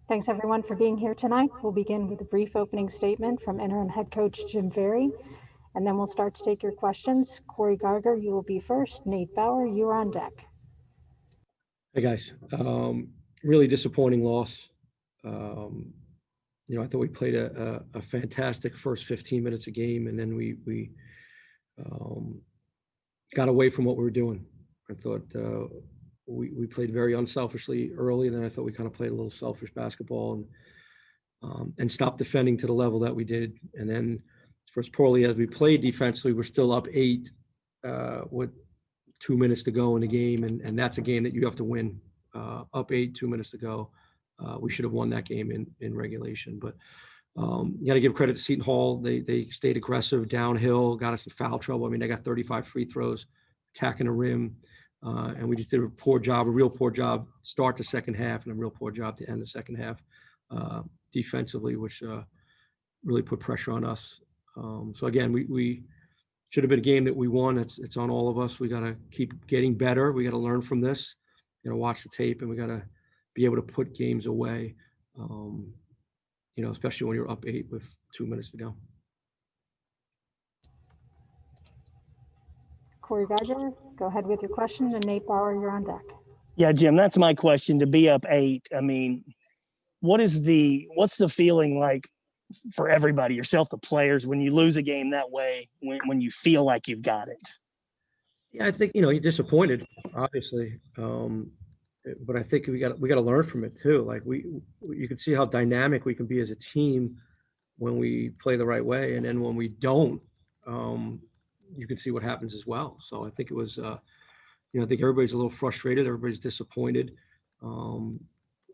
Thanks everyone for being here tonight. We'll begin with a brief opening statement from interim head coach Jim Ferry, and then we'll start to take your questions. Corey Geiger, you will be first. Nate Bauer, you are on deck. Hey guys, really disappointing loss. I thought we played a fantastic first 15 minutes of game, and then we got away from what we were doing. I thought we played very unselfishly early, and then I thought we kind of played a little selfish basketball and stopped defending to the level that we did. And then, for as poorly as we played defensively, we're still up 8 with 2 minutes to go in the game, and that's a game that you have to win. Up 8, 2 minutes to go. We should have won that game in regulation, but you got to give credit to Seton Hall. They stayed aggressive downhill, got us in foul trouble. I mean, they got 35 free throws, attacking the rim, and we just did a real poor job, start the second half, and a real poor job to end the second half defensively, which really put pressure on us. So again, we should have been a game that we won. It's on all of us. We got to keep getting better. We got to learn from this. Watch the tape, and we got to be able to put games away. Especially when you're up 8 with 2 minutes to go. Corey Geiger, go ahead with your question, and Nate Bauer, you're on deck. Yeah, Jim, that's my question. To be up 8, I mean, what's the feeling like for everybody, yourself, the players, when you lose a game that way, when you feel like you've got it? Yeah, I think you're disappointed, obviously, but I think we got to learn from it too. Like you can see how dynamic we can be as a team when we play the right way, and then when we don't, you can see what happens as well. So I think it was, I think everybody's a little frustrated, everybody's disappointed.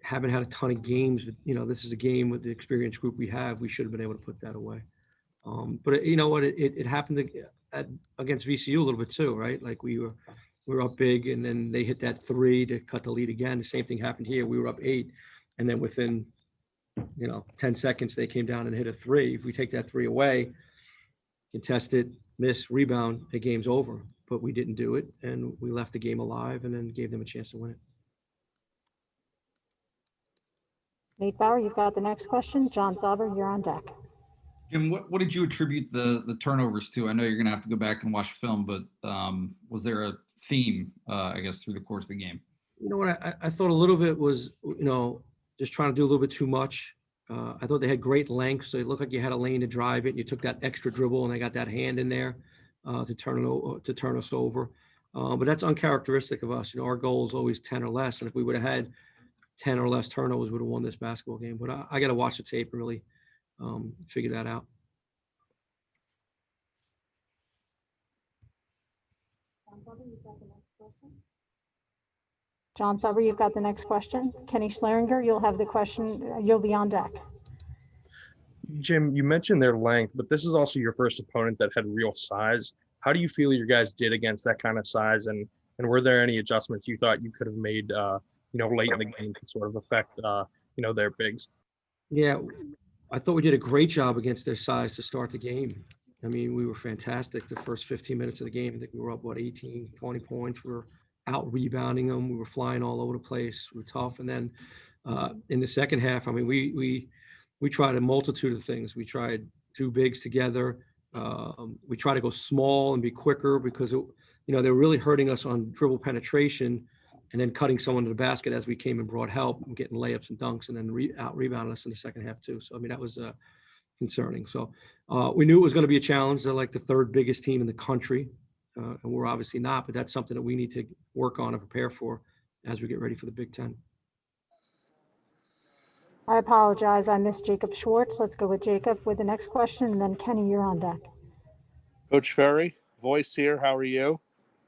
Haven't had a ton of games, but this is a game with the experienced group we have. We should have been able to put that away. But you know what? It happened against VCU a little bit too, right? Like we were up big, and then they hit that 3 to cut the lead again. The same thing happened here. We were up 8, and then within 10 seconds they came down and hit a 3. If we take that 3 away, contest it, miss, rebound, the game's over. But we didn't do it, and we left the game alive, and then gave them a chance to win it. Nate Bauer, you've got the next question. John Sauber, you're on deck. Jim, what did you attribute the turnovers to? I know you're going to have to go back and watch film, but was there a theme, I guess, through the course of the game? You know what? I thought a little bit was, just trying to do a little bit too much. I thought they had great length, so it looked like you had a lane to drive it. And you took that extra dribble, and they got that hand in there to turn us over. But that's uncharacteristic of us. Our goal is always 10 or less, and if we would have had 10 or less turnovers, we would have won this basketball game. But I got to watch the tape and really figure that out. John Sauber, you've got the next question. Kenny Schleringer, you'll have the question. You'll be on deck. Jim, you mentioned their length, but this is also your first opponent that had real size. How do you feel your guys did against that kind of size? And were there any adjustments you thought you could have made, late in the game to sort of affect, their bigs? Yeah, I thought we did a great job against their size to start the game. I mean, we were fantastic the first 15 minutes of the game. I think we were up, 18, 20 points. We were out rebounding them. We were flying all over the place. We were tough. And then in the second half, I mean, we tried a multitude of things. We tried 2 bigs together. We tried to go small and be quicker because, they were really hurting us on dribble penetration and then cutting someone to the basket as we came and brought help and getting layups and dunks, and then out rebounding us in the second half too. So, I mean, that was concerning. So we knew it was going to be a challenge. They're like the 3rd biggest team in the country. And we're obviously not, but that's something that we need to work on and prepare for as we get ready for the Big Ten. I apologize. I missed Jacob Schwartz. Let's go with Jacob with the next question, and then Kenny, you're on deck. Coach Ferry, voice here. How are you?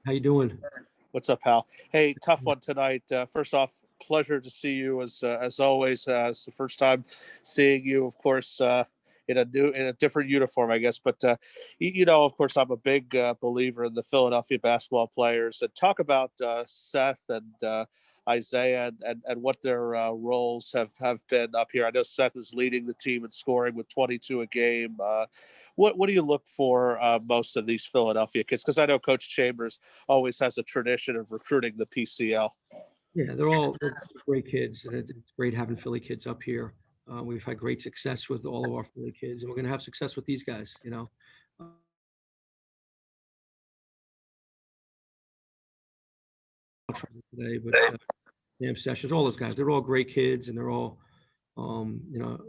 How you doing? What's up, pal? Hey, tough one tonight. First off, pleasure to see you as always. It's the first time seeing you, of course, in a different uniform, I guess. But of course, I'm a big believer in the Philadelphia basketball players. And talk about Seth and Isaiah and what their roles have been up here. I know Seth is leading the team in scoring with 22 a game. What do you look for most of these Philadelphia kids? Because I know Coach Chambers always has a tradition of recruiting the PCL. Yeah, they're great kids, and it's great having Philly kids up here. We've had great success with all of our Philly kids, and we're going to have success with these guys. Today, but Sam Sessions, all those guys, they're all great kids, and they're all, you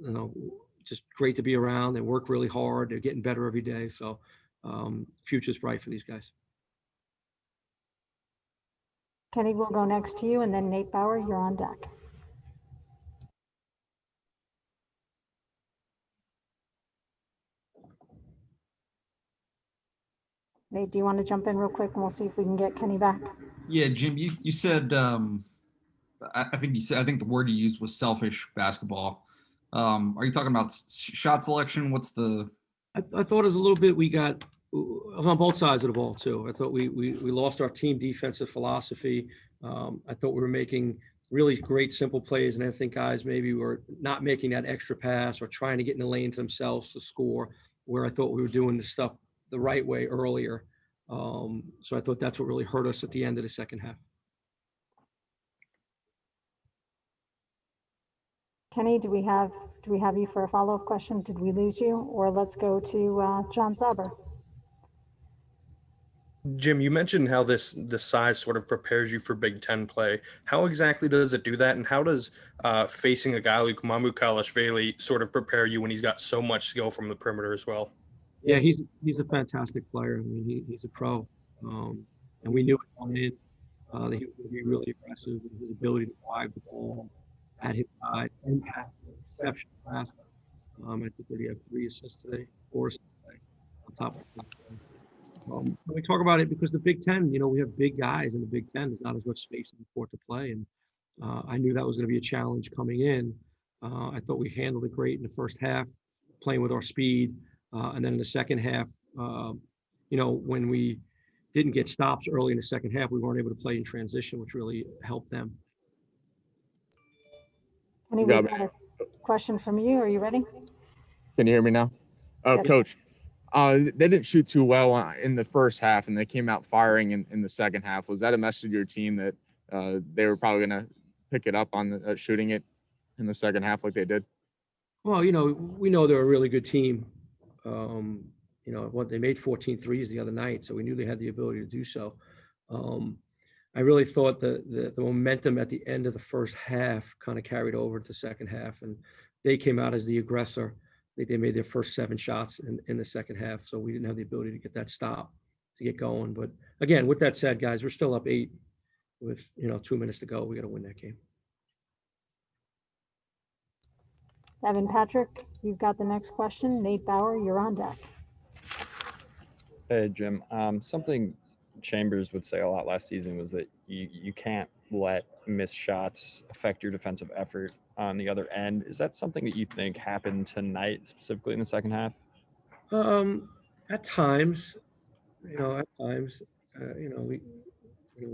know, just great to be around. They work really hard. They're getting better every day. So, future's bright for these guys. Kenny, we'll go next to you, and then Nate Bauer, you're on deck. Nate, do you want to jump in real quick, and we'll see if we can get Kenny back? Yeah, Jim, you said I think I think the word you used was selfish basketball. Are you talking about shot selection? What's the? I thought it was a little bit. I was on both sides of the ball too. I thought we lost our team defensive philosophy. I thought we were making really great simple plays, and I think guys maybe were not making that extra pass or trying to get in the lane to themselves to score. Where I thought we were doing the stuff the right way earlier. So I thought that's what really hurt us at the end of the second half. Kenny, do we have you for a follow-up question? Did we lose you? Or let's go to John Sauber. Jim, you mentioned how the size sort of prepares you for Big Ten play. How exactly does it do that, and how does facing a guy like Mamukelashvili sort of prepare you when he's got so much skill from the perimeter as well? Yeah, he's a fantastic player. I mean, he's a pro, and we knew it going in that he was going to be really aggressive. And his ability to drive the ball at his side and pass exceptional pass. I think that he had 3 assists today, 4 assists today, on top of that. We talk about it because the Big Ten, we have big guys in the Big Ten. There's not as much space in the court to play, and I knew that was going to be a challenge coming in. I thought we handled it great in the first half, playing with our speed. And then in the second half, when we didn't get stops early in the second half, we weren't able to play in transition, which really helped them. Kenny, we've got a question from you. Are you ready? Can you hear me now? Yes. Coach, they didn't shoot too well in the first half, and they came out firing in the second half. Was that a message to your team that they were probably going to pick it up on shooting it in the second half like they did? Well, we know they're a really good team. They made 14 threes the other night, so we knew they had the ability to do so. I really thought the momentum at the end of the first half kind of carried over to the second half, and they came out as the aggressor. I think they made their first 7 shots in the second half, so we didn't have the ability to get that stop to get going. But again, with that said, guys, we're still up 8 with 2 minutes to go. We got to win that game. Evan Patrick, you've got the next question. Nate Bauer, you're on deck. Hey, Jim. Something Chambers would say a lot last season was that you can't let missed shots affect your defensive effort on the other end. Is that something that you think happened tonight, specifically in the second half? At times, we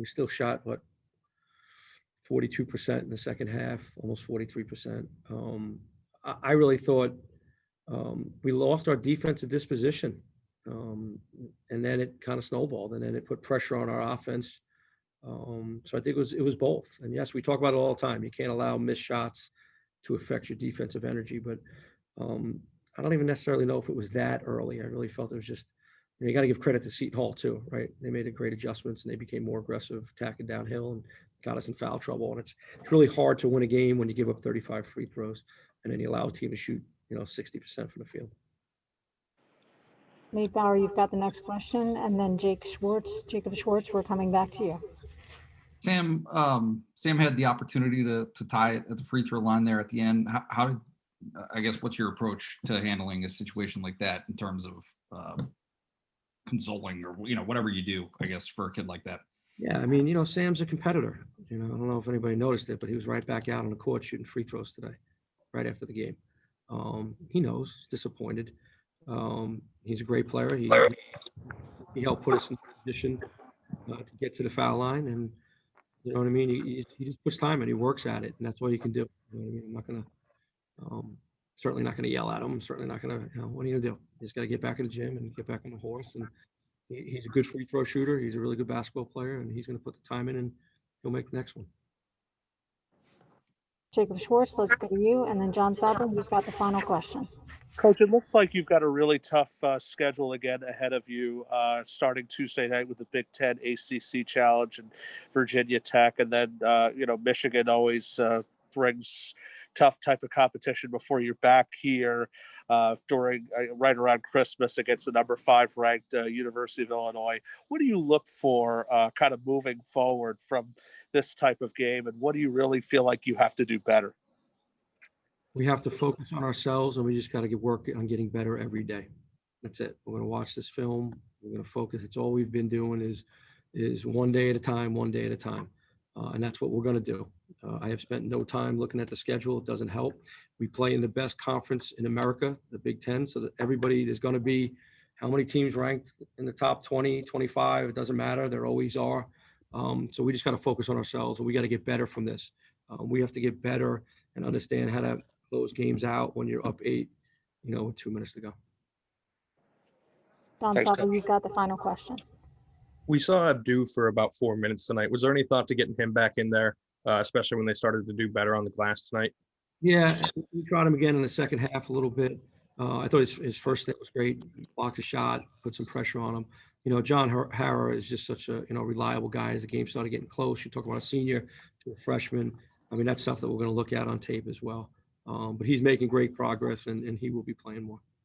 still shot 42% in the second half, almost 43%. I really thought we lost our defensive disposition, and then it kind of snowballed, and then it put pressure on our offense. So I think it was both. And yes, we talk about it all the time. You can't allow missed shots to affect your defensive energy, but I don't even necessarily know if it was that early. I really felt it was just, you got to give credit to Seton Hall too, right? They made great adjustments, and they became more aggressive, attacking downhill, and got us in foul trouble. And it's really hard to win a game when you give up 35 free throws and then you allow a team to shoot 60% from the field. Nate Bauer, you've got the next question, and then Jacob Schwartz, we're coming back to you. Sam had the opportunity to tie it at the free throw line there at the end. How did, I guess, what's your approach to handling a situation like that in terms of consoling or whatever you do, I guess, for a kid like that? Yeah, I mean, Sam's a competitor. I don't know if anybody noticed it, but he was right back out on the court shooting free throws today, right after the game. He knows, he's disappointed. He's a great player. He helped put us in position to get to the foul line, and you know what I mean. He just puts time and he works at it, and that's all you can do. You know what I mean? I'm not gonna, certainly not gonna yell at him. I'm certainly not gonna, what are you gonna do? He's got to get back in the gym and get back on the horse. And he's a good free throw shooter. He's a really good basketball player, and he's gonna put the time in, and he'll make the next one. Jacob Schwartz, let's go to you. And then John Sauber, you've got the final question. Coach, it looks like you've got a really tough schedule again ahead of you, starting Tuesday night with the Big Ten ACC Challenge and Virginia Tech, and then Michigan always brings tough type of competition before you're back here during right around Christmas against the number 5 ranked University of Illinois. What do you look for kind of moving forward from this type of game, and what do you really feel like you have to do better? We have to focus on ourselves, and we just got to get work on getting better every day. That's it. We're going to watch this film. We're going to focus. It's all we've been doing is one day at a time, and that's what we're going to do. I have spent no time looking at the schedule. It doesn't help. We play in the best conference in America, the Big Ten, so that everybody, there's going to be how many teams ranked in the top 20, 25. It doesn't matter. There always are. So we just got to focus on ourselves, and we got to get better from this. We have to get better and understand how to close games out when you're up 8, with 2 minutes to go. John Thanks, Sauber, Coach. you've got the final question. We saw Abdu for about 4 minutes tonight. Was there any thought to getting him back in there, especially when they started to do better on the glass tonight? Yeah, we tried him again in the second half a little bit. I thought his first step was great. He blocked a shot, put some pressure on him. John Harrar is just such a reliable guy. As the game started getting close, you talk about a senior to a freshman. I mean, that's stuff that we're going to look at on tape as well. But he's making great progress, and he will be playing more.